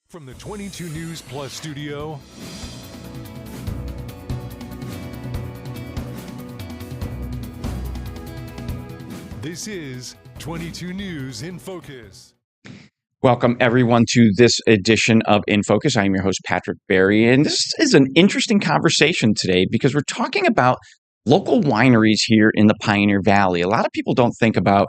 From the 22 News Plus studio, this is 22 News in Focus. Welcome, everyone, to this edition of InFocus. I am your host, Patrick Berry, and this is an interesting conversation today because we're talking about local wineries here in the Pioneer Valley. A lot of people don't think about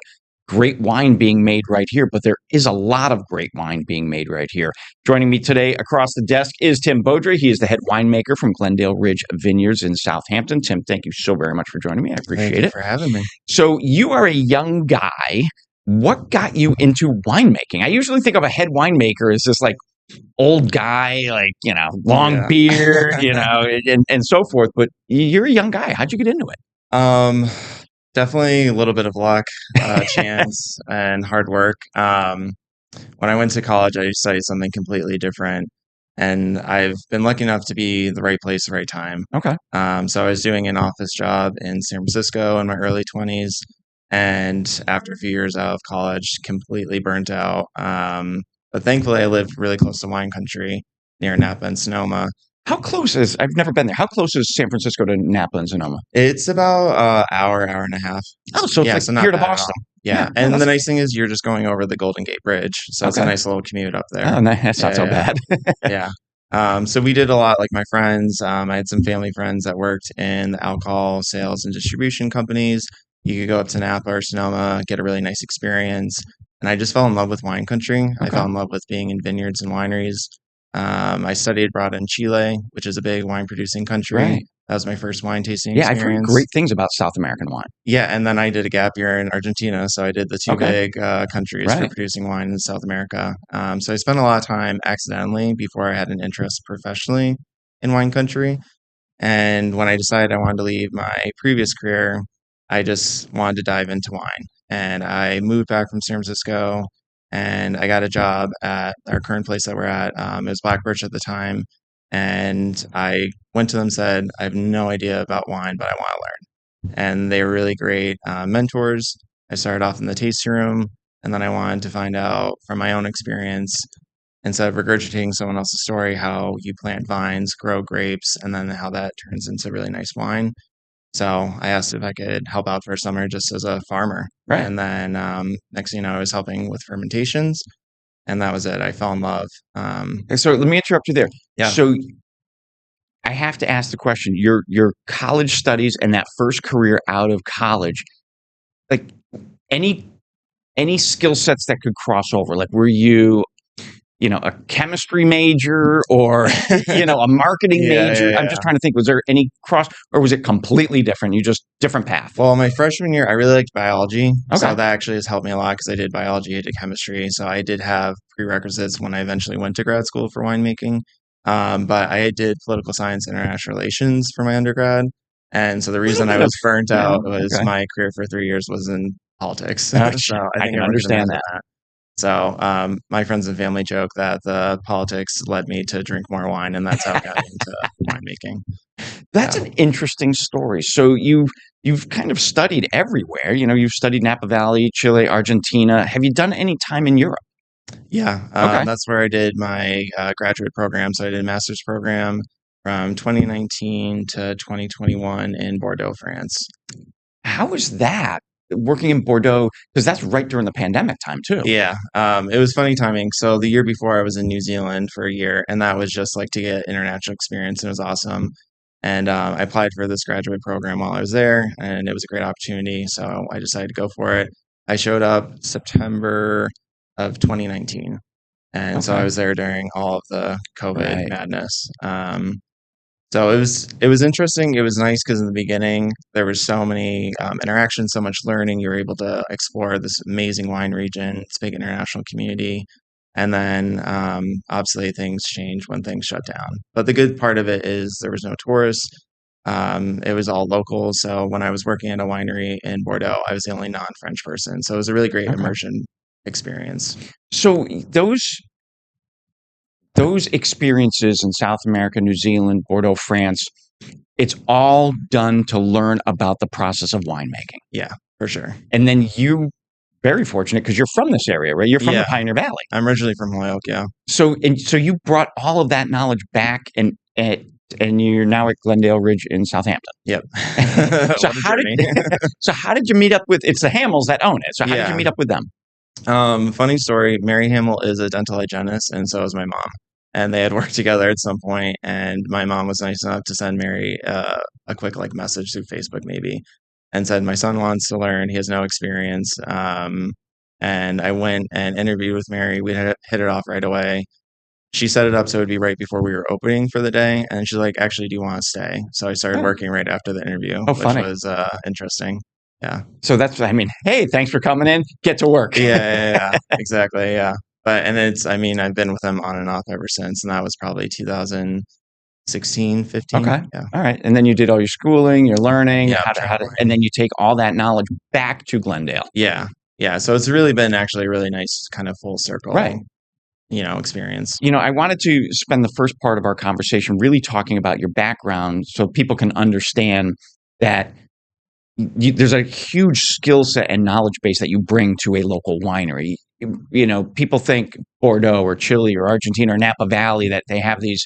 great wine being made right here, but there is a lot of great wine being made right here. Joining me today across the desk is Tim Beaudry. He is the head winemaker from Glendale Ridge Vineyards in Southampton. Tim, thank you so very much for joining me. I appreciate it. Thank you for having me. So you are a young guy. What got you into winemaking? I usually think of a head winemaker as this like old guy, like, long beard, and so forth. But you're a young guy. How'd you get into it? Definitely a little bit of luck, chance, and hard work. When I went to college, I studied something completely different, and I've been lucky enough to be in the right place, the right time. Okay. So I was doing an office job in San Francisco in my early 20s, and after a few years out of college, completely burnt out. But thankfully, I lived really close to wine country near Napa and Sonoma. I've never been there. How close is San Francisco to Napa and Sonoma? It's about hour and a half. Oh, so it's so like not here to bad at all. Boston. Yeah. And the nice thing is you're just going over the Golden Gate Bridge. So it's a Okay. nice little commute up there. Oh, that's not so bad. Yeah. So we did a lot, like my friends. I had some family friends that worked in the alcohol sales and distribution companies. You could go up to Napa or Sonoma, get a really nice experience. And I just fell in love with wine country. Okay. I fell in love with being in vineyards and wineries. I studied abroad in Chile, which is a big wine producing country. Right. That was my first wine tasting Yeah, experience. I've heard great things about South American wine. Yeah, and then I did a gap year in Argentina. So I did the two Okay. big countries for Right. producing wine in South America. So I spent a lot of time accidentally before I had an interest professionally in wine country. And when I decided I wanted to leave my previous career, I just wanted to dive into wine. And I moved back from San Francisco and I got a job at our current place that we're at. It was Black Birch at the time. And I went to them and said, I have no idea about wine, but I want to learn. And they were really great mentors. I started off in the tasting room, and then I wanted to find out from my own experience, instead of regurgitating someone else's story, how you plant vines, grow grapes, and then how that turns into really nice wine. So I asked if I could help out for a summer just as a farmer. Right. And then next thing you know, I was helping with fermentations. And that was it. I fell in love. So let me interrupt you there. Yeah. So I have to ask the question, your college studies and that first career out of college, like any skill sets that could cross over? Like, were you, a chemistry major or, a marketing major? I'm just trying to think, was there any cross or was it completely different? You just different path? Well, my freshman year, I really liked biology. Okay. So that actually has helped me a lot because I did biology, I did chemistry. So I did have prerequisites when I eventually went to grad school for winemaking. But I did political science and international relations for my undergrad. And so the reason I was burnt out was my career for 3 years was in politics. So I think can understand that. So my friends and family joke that the politics led me to drink more wine, and that's how I got into winemaking. That's an interesting story. So you've kind of studied everywhere. You've studied Napa Valley, Chile, Argentina. Have you done any time in Europe? Yeah, Okay. that's where I did my graduate program. So I did a master's program from 2019 to 2021 in Bordeaux, France. How was that working in Bordeaux? Because that's right during the pandemic time too. Yeah, it was funny timing. So the year before I was in New Zealand for a year, and that was just like to get international experience, and it was awesome. And I applied for this graduate program while I was there, and it was a great opportunity. So I decided to go for it. I showed up September of 2019. And so I was there during all of the COVID madness. So it was interesting. It was nice because in the beginning there was so many interactions, so much learning. You were able to explore this amazing wine region. It's a big international community. And then obviously things changed when things shut down. But the good part of it is there was no tourists. It was all local. So when I was working at a winery in Bordeaux, I was the only non-French person. So it was a really great immersion experience. So those experiences in South America, New Zealand, Bordeaux, France, it's all done to learn about the process of winemaking. Yeah, for sure. And then you very fortunate because you're from this area, right? You're from the Yeah, Pioneer Valley. I'm originally from Holyoke. Yeah. So you brought all of that knowledge back and you're now at Glendale Ridge in Southampton. Yep. So What a how did journey. so how did you meet up with it's the Hamels that own it. So how did you Yeah. meet up with them? Funny story. Mary Hamill is a dental hygienist, and so is my mom. And they had worked together at some point, and my mom was nice enough to send Mary a quick like message through Facebook, maybe, and said, "My son wants to learn. He has no experience." And I went and interviewed with Mary. We hit it off right away. She set it up so it would be right before we were opening for the day, and she's like, "Actually, do you want to stay?" So I started Oh, working right after the interview, oh, which funny. was interesting. Yeah. So that's I mean, hey, thanks for coming in. Get to work. Yeah, exactly. Yeah. But and I mean, I've been with them on and off ever since, and that was probably 2016, 15. Okay. Yeah. All right. And then you did all your schooling, your learning, Yeah. and then you take all that knowledge back to Glendale. Yeah. Yeah. So it's really been actually a really nice kind of full Right. circle, experience. I wanted to spend the first part of our conversation really talking about your background so people can understand that there's a huge skill set and knowledge base that you bring to a local winery. People think Bordeaux or Chile or Argentina or Napa Valley that they have these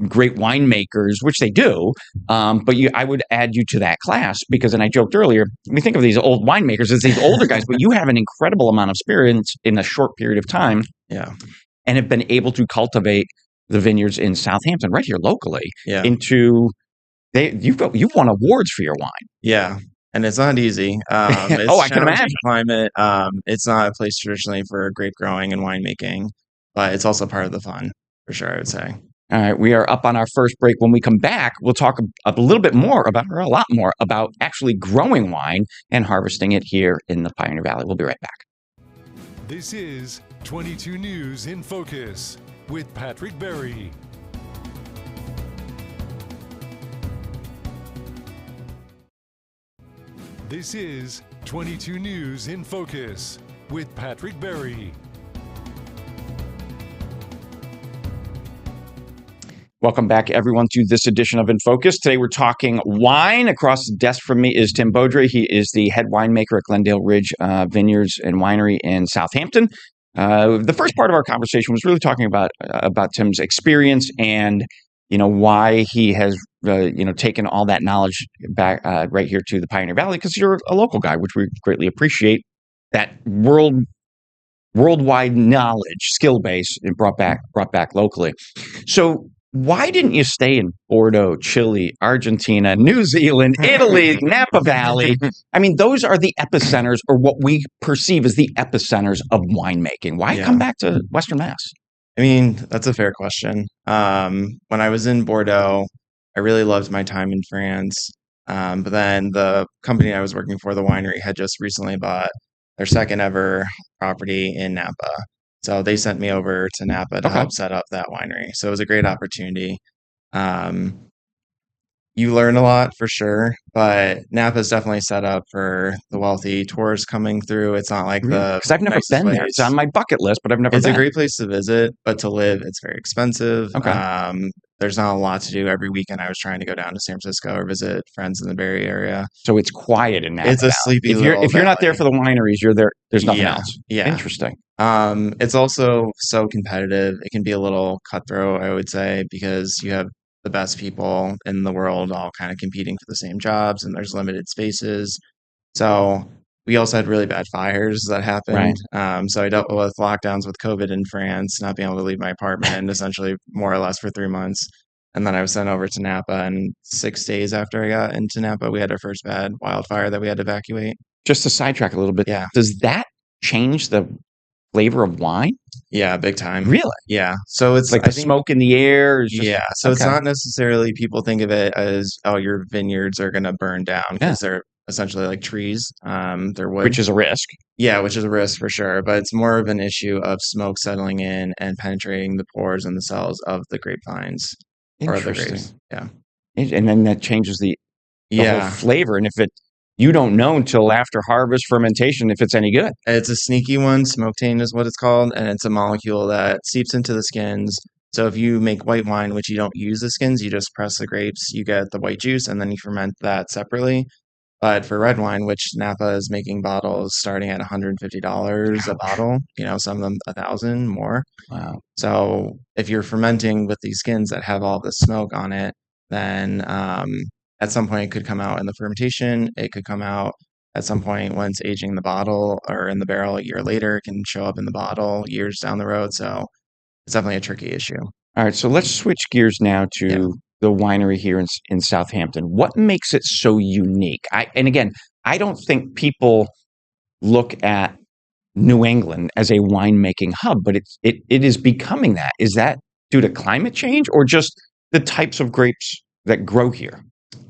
great winemakers, which they do. But I would add you to that class because, and I joked earlier, we think of these old winemakers as these older guys, but you have an incredible amount of experience in a short period of time. Yeah. And have been able to cultivate the vineyards in Southampton, right here locally, Yeah. into you've won awards for your wine. Yeah. And it's not easy. It's I can imagine. climate. It's not a place traditionally for grape growing and winemaking, but it's also part of the fun, for sure, I would say. All right, we are up on our first break. When we come back, we'll talk a little bit more about, or a lot more about actually growing wine and harvesting it here in the Pioneer Valley. We'll be right back. This is 22 News in Focus with Patrick Berry. This is 22 News in Focus with Patrick Berry. Welcome back, everyone, to this edition of In Focus. Today, we're talking wine. Across the desk from me is Tim Beaudry. He is the head winemaker at Glendale Ridge Vineyards and Winery in Southampton. The first part of our conversation was really talking about Tim's experience and why he has taken all that knowledge back right here to the Pioneer Valley, because you're a local guy, which we greatly appreciate. That worldwide knowledge, skill base, and brought back locally. So why didn't you stay in Bordeaux, Chile, Argentina, New Zealand, Italy, Napa Valley? I mean, those are the epicenters, or what we perceive as the epicenters of winemaking. Why come back to Western Mass? I mean, that's a fair question. When I was in Bordeaux, I really loved my time in France. But then the company I was working for, the winery, had just recently bought their second ever property in Napa. So they sent me over to Napa to help set up that winery. So it was a great opportunity. You learn a lot for sure, but Napa is definitely set up for the wealthy tourists coming through. It's not like because I've never been there. It's on my bucket list, but I've never been. It's a great place to visit, but to live, it's very expensive. Okay. There's not a lot to do. Every weekend I was trying to go down to San Francisco or visit friends in the Bay Area. So it's quiet in Napa. It's a sleepy if you're not there for the wineries, you're there. There's nothing else. Yeah. Interesting. It's also so competitive. It can be a little cutthroat, I would say, because you have the best people in the world all kind of competing for the same jobs, and there's limited spaces. So we also had really bad fires that happened. Right. So I dealt with lockdowns with COVID in France, not being able to leave my apartment essentially more or less for 3 months. And then I was sent over to Napa, and 6 days after I got into Napa, we had our first bad wildfire that we had to evacuate. Just to sidetrack a little bit, does that change the flavor of wine? Yeah, big time. Really? Yeah. So it's like smoke in the air. So it's not necessarily, people think of it as, oh, your vineyards are going to burn down, because they're essentially like trees. They're wood. Which is a risk. Yeah, which is a risk for sure. But it's more of an issue of smoke settling in and penetrating the pores and the cells of the grapevines. Or the grapes. Yeah. And then that changes the whole flavor. And if you don't know until after harvest fermentation if it's any good. It's a sneaky one. Smoke taint is what it's called. And it's a molecule that seeps into the skins. So if you make white wine, which you don't use the skins, you just press the grapes, you get the white juice, and then you ferment that separately. But for red wine, which Napa is making bottles starting at $150 a bottle, some of them 1,000 more. Wow. So if you're fermenting with these skins that have all the smoke on it, then at some point it could come out in the fermentation. It could come out at some point when it's aging in the bottle or in the barrel a year later. It can show up in the bottle years down the road. So it's definitely a tricky issue. All right, so let's switch gears now to the winery here in Southampton. What makes it so unique? And again, I don't think people look at New England as a winemaking hub, but it is becoming that. Is that due to climate change or just the types of grapes that grow here?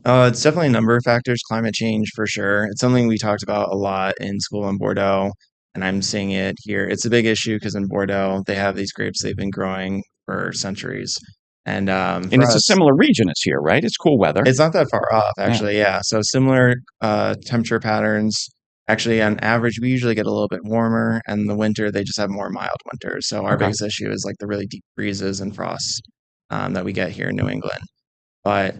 It's definitely a number of factors. Climate change for sure. It's something we talked about a lot in school in Bordeaux, and I'm seeing it here. It's a big issue because in Bordeaux they have these grapes they've been growing for centuries, and And for it's a us, similar region as here, right? It's cool weather. it's not that far off Yeah. actually. Yeah, so similar temperature patterns. Actually, on average, we usually get a little bit warmer, and in the winter they just have more mild winters. So our Okay. biggest issue is like the really deep breezes and frosts that we get here in New England. But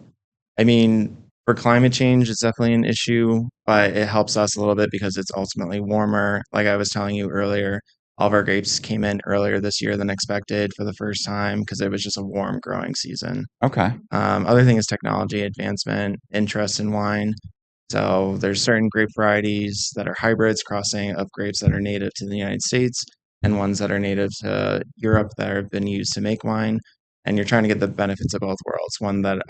I mean, for climate change, it's definitely an issue, but it helps us a little bit because it's ultimately warmer. Like I was telling you earlier, all of our grapes came in earlier this year than expected for the first time because it was just a warm growing season. Okay. Other thing is technology advancement, interest in wine. So there's certain grape varieties that are hybrids, crossing of grapes that are native to the United States and ones that are native to Europe that have been used to make wine. And you're trying to get the benefits of both worlds, one that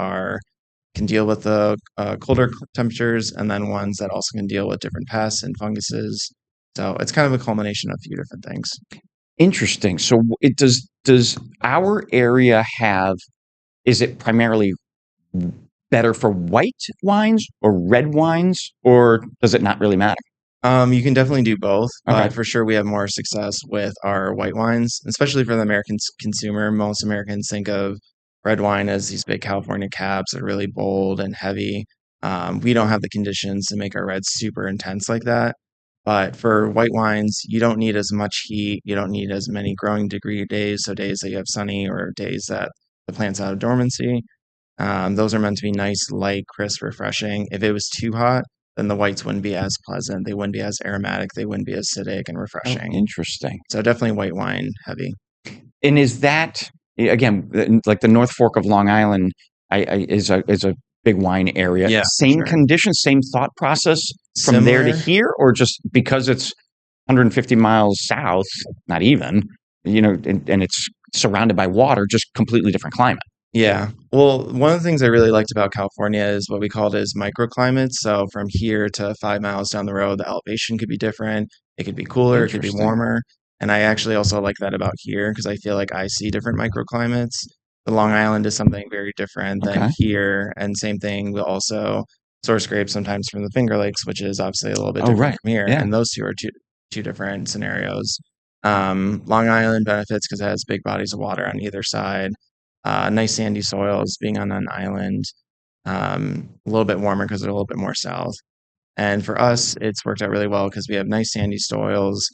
can deal with the colder temperatures, and then ones that also can deal with different pests and funguses. So it's kind of a culmination of a few different things. Interesting. So it does our area have, is it primarily better for white wines or red wines, or does it not really matter? You can definitely do both, Okay. but for sure we have more success with our white wines, especially for the American consumer. Most Americans think of red wine as these big California cabs that are really bold and heavy. We don't have the conditions to make our reds super intense like that. But for white wines, you don't need as much heat. You don't need as many growing degree days, so days that you have sunny or days that the plant's out of dormancy. Those are meant to be nice, light, crisp, refreshing. If it was too hot, then the whites wouldn't be as pleasant. They wouldn't be as aromatic. They wouldn't be acidic and Oh, refreshing. interesting. So definitely white wine heavy. And is that again like the North Fork of Long Island? Is a big wine area. Yeah, Same sure. conditions, same thought process from there to Similar. here, or just because it's 150 miles south, not even, and it's surrounded by water, just completely different climate. Yeah. Well, one of the things I really liked about California is what we called as microclimates. So from here to 5 miles down the road, the elevation could be different. It could be cooler, it could be Interesting. warmer. And I actually also like that about here because I feel like I see different microclimates. The Long Island is something very different than Okay. here. And same thing, we'll also source grapes sometimes from the Finger Lakes, which is obviously a little bit Oh, different right. from here. Yeah. And those two are two different scenarios. Long Island benefits because it has big bodies of water on either side, nice sandy soils, being on an island, a little bit warmer because they're a little bit more south. And for us, it's worked out really well because we have nice sandy soils,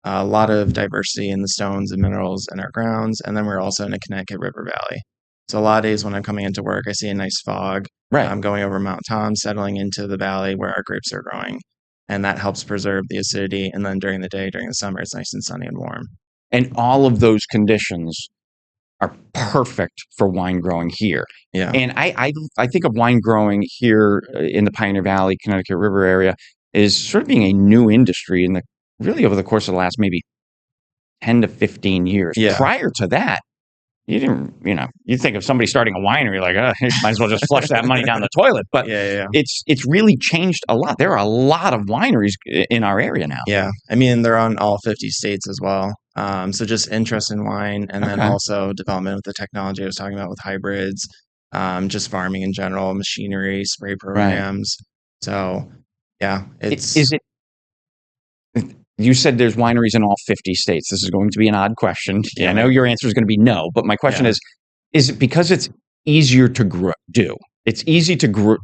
a lot of diversity in the stones and minerals in our grounds, and then we're also in a Connecticut River Valley. So a lot of days when I'm coming into work, I see a nice fog. Right. I'm going over Mount Tom, settling into the valley where our grapes are growing, and that helps preserve the acidity. And then during the day, during the summer, it's nice and sunny and warm. And all of those conditions are perfect for wine growing here. Yeah. And I think of wine growing here in the Pioneer Valley, Connecticut River area, is sort of being a new industry really over the course of the last maybe 10 to 15 years. Yeah. Prior to that, you didn't, you think of somebody starting a winery like, might as well just flush that money down the toilet. But Yeah. it's really changed a lot. There are a lot of wineries in our area now. Yeah. I mean, they're on all 50 states as well. So just interest in wine, and then Okay. also development with the technology I was talking about with hybrids, just farming in general, machinery, spray programs. So yeah, Is it? You said there's wineries in all 50 states. This is going to be an odd question. Yeah. I know your answer is going to be no, but my question Yeah. is it because it's easier to do? It's easy to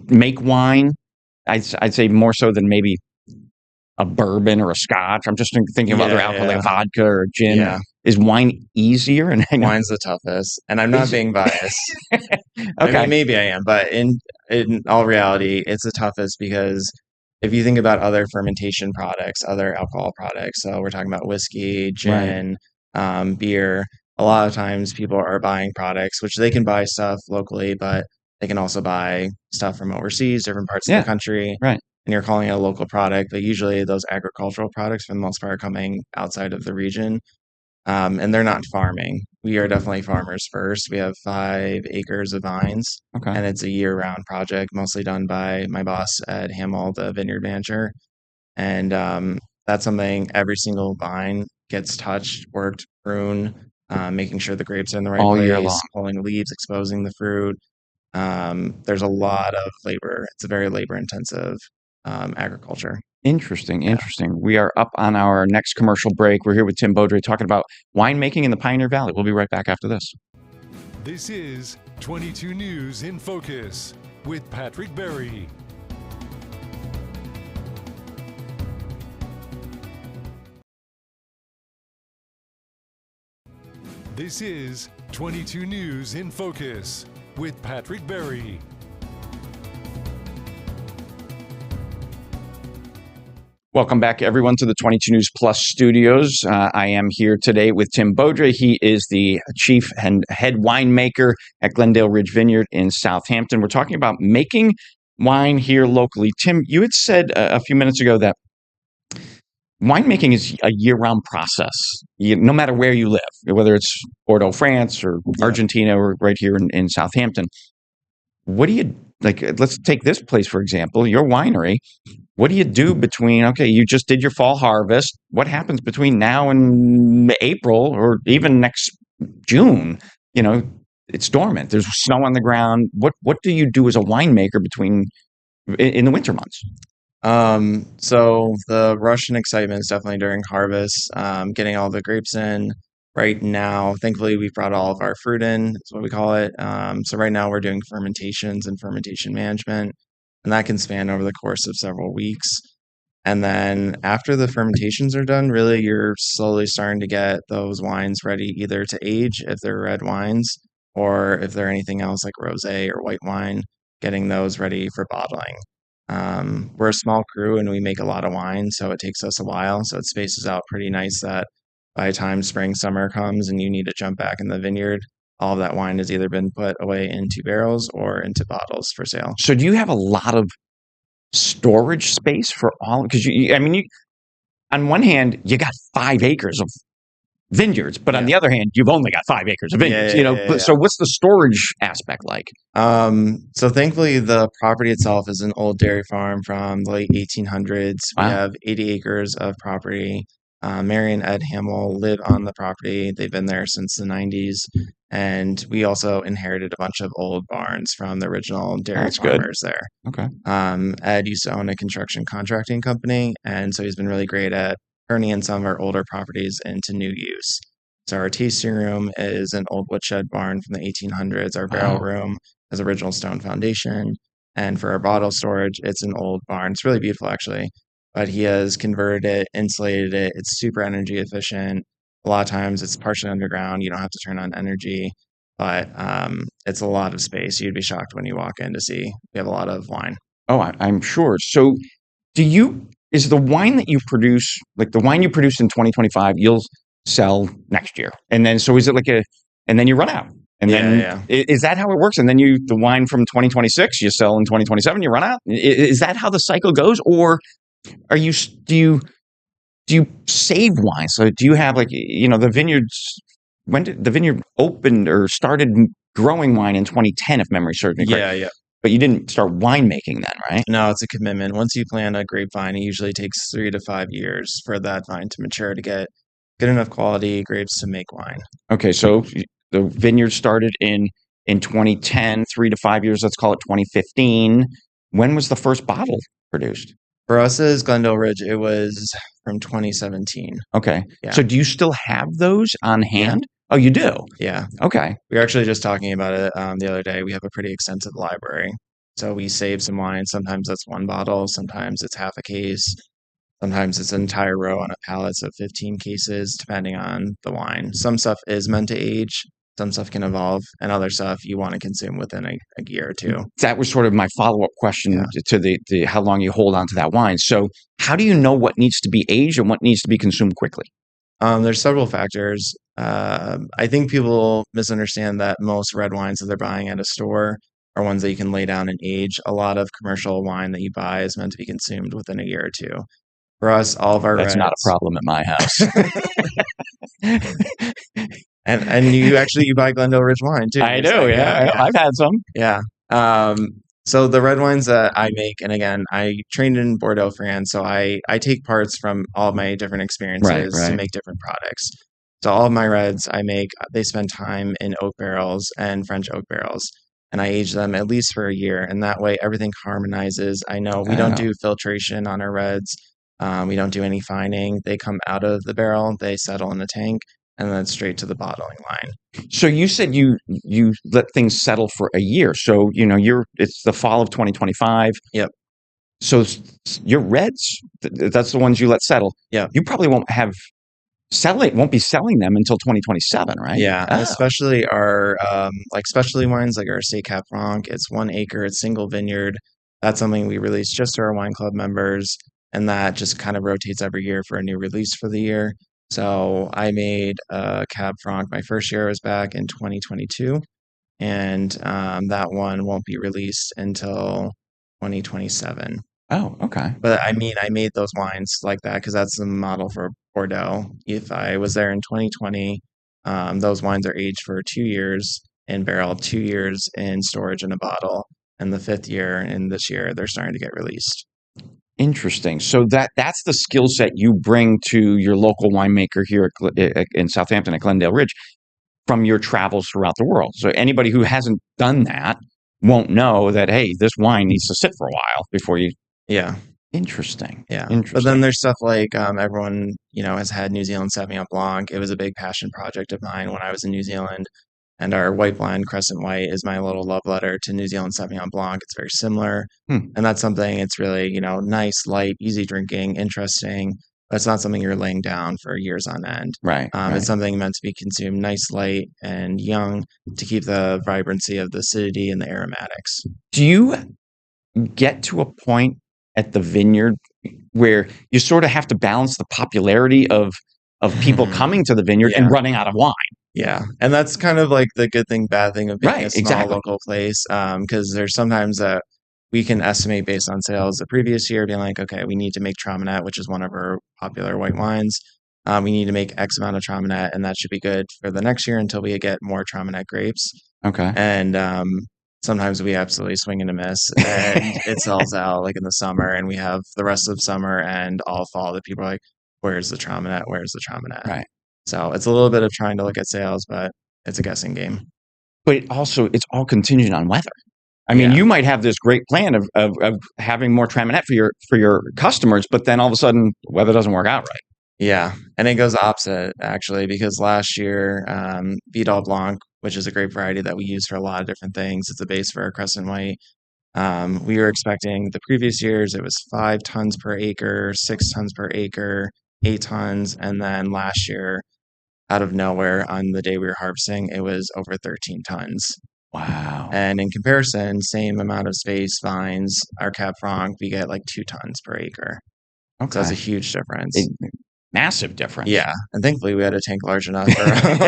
make wine. I'd say more so than maybe a bourbon or a scotch. I'm just thinking of other alcohol like vodka or gin. Yeah. Is wine easier? And Wine's the toughest, and I'm not being biased. I Okay. mean, maybe I am, but in all reality, it's the toughest because if you think about other fermentation products, other alcohol products, so we're talking about whiskey, Right. gin, beer. A lot of times people are buying products, which they can buy stuff locally, but they can also buy stuff from overseas, different parts of the Yeah. country, Right. and you're calling it a local product. But usually those agricultural products, for the most part, are coming outside of the region. And they're not farming. We are definitely farmers first. We have 5 acres of vines, Okay. and it's a year-round project, mostly done by my boss, Ed Hamill, the vineyard manager. And that's something every single vine gets touched, worked, pruned, making sure the grapes are in the right All year place, long. pulling leaves, exposing the fruit. There's a lot of labor. It's a very labor-intensive agriculture. Interesting. Yeah. Interesting. We are up on our next commercial break. We're here with Tim Beaudry talking about winemaking in the Pioneer Valley. We'll be right back after this. This is 22 News in Focus with Patrick Berry. This is 22 News in Focus with Patrick Berry. Welcome back, everyone, to the 22 News Plus studios. I am here today with Tim Beaudry. He is the chief and head winemaker at Glendale Ridge Vineyard in Southampton. We're talking about making wine here locally. Tim, you had said a few minutes ago that winemaking is a year-round process, no matter where you live, whether it's Bordeaux, France, or Yeah. Argentina, or right here in Southampton. What do you like? Let's take this place, for example, your winery. What do you do between, okay, you just did your fall harvest. What happens between now and April or even next June? You know, it's dormant. There's snow on the ground. What do you do as a winemaker between in the winter months? So the rush and excitement is definitely during harvest, getting all the grapes in. Right now, thankfully, we've brought all of our fruit in, is what we call it. So right now we're doing fermentations and fermentation management, and that can span over the course of several weeks. And then after the fermentations are done, really you're slowly starting to get those wines ready either to age if they're red wines, or if they're anything else like rosé or white wine, getting those ready for bottling. We're a small crew and we make a lot of wine, so it takes us a while. So it spaces out pretty nice that by the time spring, summer comes and you need to jump back in the vineyard, all of that wine has either been put away into barrels or into bottles for sale. So do you have a lot of storage space for all? Because I mean, on one hand, you got 5 acres of vineyards, but on Yeah. the other hand, you've only got 5 acres of vineyards. Yeah. So what's the storage aspect like? So thankfully the property itself is an old dairy farm from the late 1800s. We Wow. have 80 acres of property. Mary and Ed Hamill live on the property. They've been there since the 90s. And we also inherited a bunch of old barns from the original dairy That's good. farmers there. Okay. Ed used to own a construction contracting company, and so he's been really great at turning in some of our older properties into new use. So our tasting room is an old woodshed barn from the 1800s. Our barrel Wow. room has original stone foundation, and for our bottle storage, it's an old barn. It's really beautiful, actually. But he has converted it, insulated it. It's super energy efficient. A lot of times, it's partially underground. You don't have to turn on energy, but it's a lot of space. You'd be shocked when you walk in to see we have a lot of wine. Oh, I'm sure. So is the wine that you produce, like the wine you produce in 2025, you'll sell next year? And then, so is it and then you run out? And then, Yeah. is that how it works? And then the wine from 2026, you sell in 2027, you run out? Is that how the cycle goes? Or do you save wine? So do you have the vineyards, when did the vineyard opened or started growing wine in 2010, if memory serves me correct? Yeah. But you didn't start winemaking then, right? No, it's a commitment. Once you plant a grapevine, it usually takes 3 to 5 years for that vine to mature to get good enough quality grapes to make wine. Okay, so the vineyard started in 2010, 3 to 5 years, let's call it 2015. When was the first bottle produced? For us as Glendale Ridge, it was from 2017. Okay. Yeah. So do you still have those on hand? Oh, you do? Yeah. Okay. We were actually just talking about it the other day. We have a pretty extensive library. So we save some wine. Sometimes that's one bottle. Sometimes it's half a case. Sometimes it's an entire row on a pallet of 15 cases, depending on the wine. Some stuff is meant to age. some stuff can evolve, and other stuff you want to consume within a year or two. That was sort of my follow-up question to the how long you hold on to that wine. So how do you know what needs to be aged and what needs to be consumed quickly? There's several factors. I think people misunderstand that most red wines that they're buying at a store are ones that you can lay down and age. A lot of commercial wine that you buy is meant to be consumed within a year or two. For us, all of our That's not a reds, problem at my house. and you buy Glendale Ridge wine too. I you're do, saying, yeah. I've had some. Yeah. So the red wines that I make, and again, I trained in Bordeaux, France, so I take parts from all of my different experiences to Right. make different products. So all of my reds I make, they spend time in oak barrels and French oak barrels, and I age them at least for a year, and that way everything harmonizes. I know we don't Oh. do filtration on our reds. We don't do any fining. They come out of the barrel, they settle in the tank, and then straight to the bottling line. So you said you let things settle for a year. So, it's the fall of 2025. Yep. So your reds, that's the ones you let settle. Yeah. You probably won't be selling them until 2027, right? Yeah, and Oh. especially our like specialty wines, like our Estate Cap Franc. It's 1 acre, it's single vineyard. That's something we release just to our wine club members, and that just kind of rotates every year for a new release for the year. So I made a Cab Franc. My first year was back in 2022, and that one won't be released until 2027. Oh, okay. But I mean, I made those wines like that because that's the model for Bordeaux. If I was there in 2020, those wines are aged for 2 years in barrel, 2 years in storage in a bottle, and the fifth year in this year they're starting to get released. Interesting. So that's the skill set you bring to your local winemaker here in Southampton at Glendale Ridge from your travels throughout the world. So anybody who hasn't done that won't know that, hey, this wine needs to sit for a while before you. Yeah. Interesting. Yeah. Interesting. But then there's stuff like everyone, has had New Zealand Sauvignon Blanc. It was a big passion project of mine when I was in New Zealand. And our white blend, Crescent White, is my little love letter to New Zealand Sauvignon Blanc. It's very similar. And that's something, it's really, nice, light, easy drinking, interesting. But it's not something you're laying down for years on end. Right. It's something meant to be consumed nice, light, and young to keep the vibrancy of the acidity and the aromatics. Do you get to a point at the vineyard where you sort of have to balance the popularity of people coming to the vineyard and running out of wine? Yeah. And that's kind of like the good thing, bad thing of being a small exactly. local place. Because there's sometimes that we can estimate based on sales the previous year, being like, okay, we need to make Traminette, which is one of our popular white wines. We need to make X amount of Traminette, and that should be good for the next year until we get more Traminette grapes. Okay. And sometimes we absolutely swing and a miss, and it sells out like in the summer, and we have the rest of summer and all fall that people are like, where's the Traminette? Where's the Traminette? Right. So it's a little bit of trying to look at sales, but it's a guessing game. But also, it's all contingent on weather. I mean, you might have this great plan of having more Traminette for your customers, but then all of a sudden, weather doesn't work out right. Yeah, and it goes opposite actually, because last year, Vidal Blanc, which is a grape variety that we use for a lot of different things, it's a base for our Crescent White. We were expecting the previous years it was 5 tons per acre, 6 tons per acre, 8 tons, and then last year, out of nowhere, on the day we were harvesting, it was over 13 tons. Wow. And in comparison, same amount of space, vines, our Cab Franc, we get like 2 tons per acre. Okay. So that's a huge difference. Massive difference. Yeah. And thankfully we had a tank large enough for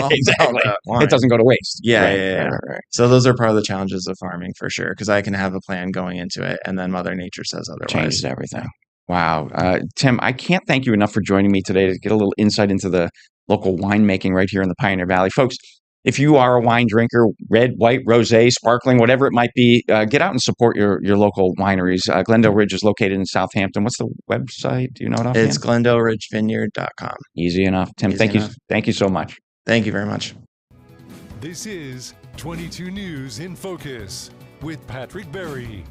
exactly. It doesn't go to waste. Yeah. Right. So those are part of the challenges of farming for sure, because I can have a plan going into it and then Mother Nature says otherwise. Changes everything. Wow. Tim, I can't thank you enough for joining me today to get a little insight into the local winemaking right here in the Pioneer Valley. Folks, if you are a wine drinker, red, white, rosé, sparkling, whatever it might be, get out and support your local wineries. Glendale Ridge is located in Southampton. What's the website? Do you know it offhand? It's GlendaleRidgeVineyard.com. Easy enough. Tim, thank you so much. Thank you very much. This is 22 News in Focus with Patrick Berry.